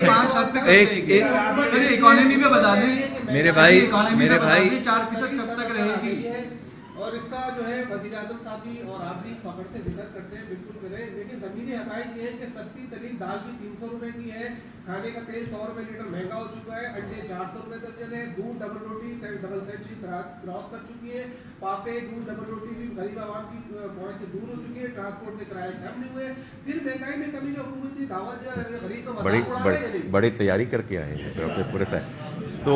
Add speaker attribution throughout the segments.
Speaker 1: Sir economy में बता दें
Speaker 2: मेरे भाई
Speaker 1: 4% कब तक रहेगी?
Speaker 3: और इसका जो है वज़ीर आज़म साहब भी और आप भी फखर से जिक्र करते हैं, बिल्कुल करें, लेकिन ज़मीनी हक़ाइक़ ये है कि सस्ती तरीन दाल भी 300 रुपए की है, खाने का तेल 100 रुपए लीटर महंगा हो चुका है, अंडे 400 रुपए दर्जन है, दूध डबल रोटी डबल सेंचुरी क्रॉस कर चुकी है, पापे दूध डबल रोटी भी गरीब आवाम की पहुंच से दूर हो चुकी है, ट्रांसपोर्ट के किराए कम नहीं हुए, फिर महंगाई में कमी जो हुकूमती दावत गरीब को मजाक उड़ा रहे हैं।
Speaker 4: बड़ी तैयारी करके आए हैं फिर पूरे तय। तो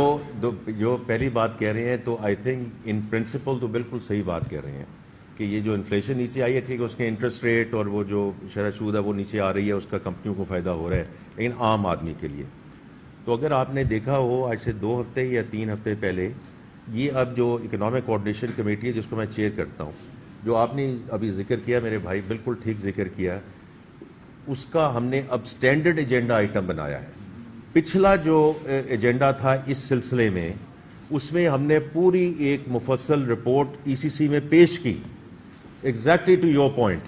Speaker 4: जो पहली बात कह रहे हैं तो आई थिंक इन प्रिंसिपल तो बिल्कुल सही बात कह रहे हैं कि ये जो इन्फ्लेशन नीचे आई है, ठीक है, उसके इंटरेस्ट रेट और वो जो शरह सूद है वो नीचे आ रही है, उसका कंपनियों को फ़ायदा हो रहा है, लेकिन आम आदमी के लिए तो अगर आपने देखा हो आज से 2 हफ्ते या 3 हफ्ते पहले, ये अब जो इकोनॉमिक कोऑर्डिनेशन कमेटी है जिसको मैं चेयर करता हूँ, जो आपने अभी जिक्र किया मेरे भाई, बिल्कुल ठीक जिक्र किया, उसका हमने अब स्टैंडर्ड एजेंडा आइटम बनाया है। पिछला जो एजेंडा था इस सिलसिले में, उसमें हमने पूरी एक मुफस्सल रिपोर्ट ईसीसी में पेश की, एग्जैक्टली टू योर पॉइंट,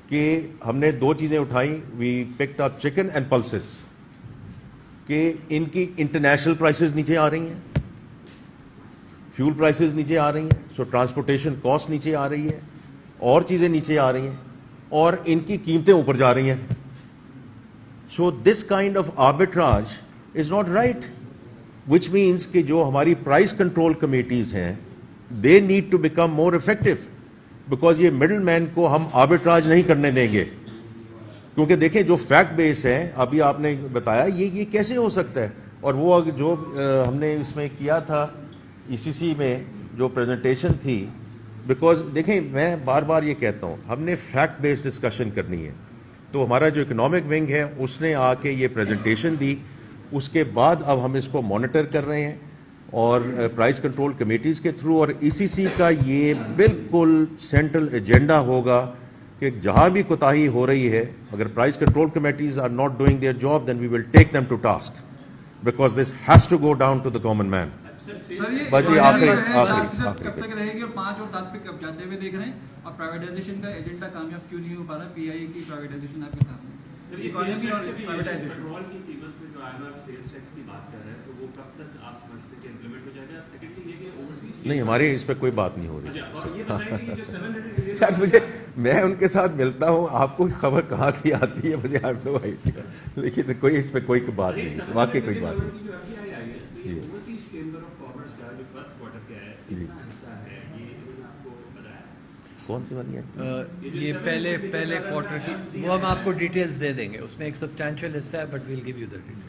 Speaker 4: कि हमने 2 चीज़ें उठाई, we picked up chicken and pulses, कि इनकी इंटरनेशनल प्राइसेस नीचे आ रही हैं, फ्यूल प्राइसेस नीचे आ रही हैं, सो ट्रांसपोर्टेशन कॉस्ट नीचे आ रही है, और चीज़ें नीचे आ रही हैं, और इनकी कीमतें ऊपर जा रही हैं। So this kind of arbitrage is not right, which means कि जो हमारी price control committees हैं, they need to become more effective, because ये middleman को हम arbitrage नहीं करने देंगे, क्योंकि देखें जो fact base है, अभी आपने बताया ये कैसे हो सकता है, और वो जो हमने इसमें किया था ECC में जो presentation थी, because देखें मैं बार बार ये कहता हूँ, हमने fact based discussion करनी है, तो हमारा जो इकोनॉमिक विंग है उसने आके ये प्रेजेंटेशन दी, उसके बाद अब हम इसको मॉनिटर कर रहे हैं और प्राइस कंट्रोल कमेटीज़ के थ्रू, और ईसीसी का ये बिल्कुल सेंट्रल एजेंडा होगा कि जहाँ भी कोताही हो रही है, अगर price control committees are not doing their job, then we will take them to task, because this has to go down to the common man.
Speaker 1: बस ये आखिरी कब तक रहेगी, और 5 और 7 पे कब जाते हुए देख रहे हैं, और प्राइवेटाइजेशन का एजेंडा कामयाब क्यों नहीं हो पा रहा? पीआईए की प्राइवेटाइजेशन आपके सामने, इकोनॉमी और प्राइवेटाइजेशन,
Speaker 5: पेट्रोल की कीमत में जो आईएमएफ सेल्स टैक्स की बात कर रहे हैं, तो वो कब तक आप समझते हैं कि इंप्लीमेंट हो जाएगा? सेकेंडली ये कि ओवरसीज
Speaker 4: नहीं, हमारे इस पर कोई बात नहीं हो रही।
Speaker 5: और ये बताएं कि जो 700
Speaker 4: यार मैं उनके साथ मिलता हूँ, आपको खबर कहाँ से आती है मुझे आई नो आइडिया, लेकिन कोई इस पर कोई बात नहीं, वाकई कोई बात नहीं। जी कौन सी वाली है?
Speaker 2: ये पहले क्वार्टर की, वो हम आपको डिटेल्स दे देंगे, उसमें एक सब्सटैंशियल हिस्सा है, but will give you the details.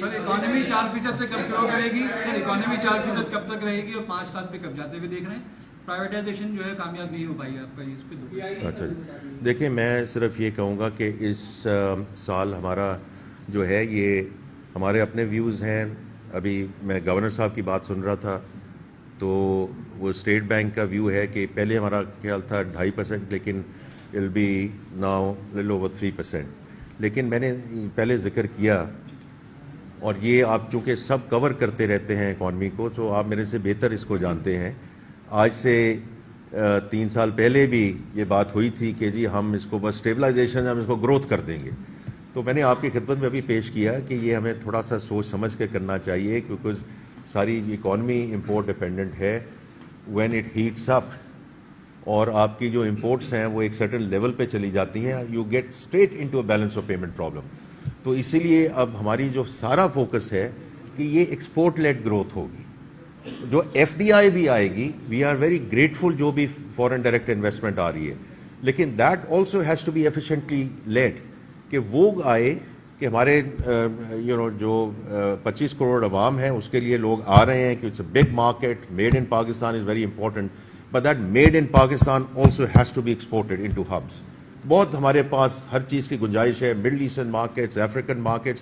Speaker 1: Sir economy 4% से कब शुरू करेगी? सर इकोनॉमी 4% कब तक रहेगी, और 5-7 पे कब जाते हुए देख रहे हैं? प्राइवेटाइजेशन जो है कामयाब नहीं हो पाई आपका, इस पे
Speaker 4: अच्छा देखिए, मैं सिर्फ ये कहूँगा कि इस साल हमारा जो है ये हमारे अपने व्यूज़ हैं। अभी मैं गवर्नर साहब की बात सुन रहा था, तो वो स्टेट बैंक का व्यू है कि पहले हमारा ख्याल था 2.5%, लेकिन इल बी नाउ लिटिल ओवर 3%। लेकिन मैंने पहले जिक्र किया, और ये आप चूँकि सब कवर करते रहते हैं इकॉनमी को, तो आप मेरे से बेहतर इसको जानते हैं। आज से 3 साल पहले भी ये बात हुई थी कि जी हम इसको बस स्टेबलाइजेशन, हम इसको ग्रोथ कर देंगे। तो मैंने आपकी खिदमत में अभी पेश किया कि ये हमें थोड़ा सा सोच समझ के करना चाहिए, क्योंकि सारी इकॉनमी इंपोर्ट डिपेंडेंट है। व्हेन इट हीट्स अप और आपकी जो इंपोर्ट्स हैं वो एक सर्टेन लेवल पे चली जाती हैं, you get straight into a balance of payment problem. तो इसीलिए अब हमारी जो सारा फोकस है कि ये एक्सपोर्ट लेड ग्रोथ होगी, जो एफडीआई भी आएगी। वी आर वेरी ग्रेटफुल जो भी फॉरेन डायरेक्ट इन्वेस्टमेंट आ रही है, लेकिन that also has to be efficiently led, कि वो आए कि हमारे जो 25 करोड़ अवाम है उसके लिए लोग आ रहे हैं, कि it's a big market, made in Pakistan is very important, but that made in Pakistan also has to be exported into hubs. बहुत हमारे पास हर चीज़ की गुंजाइश है, middle eastern markets, African markets,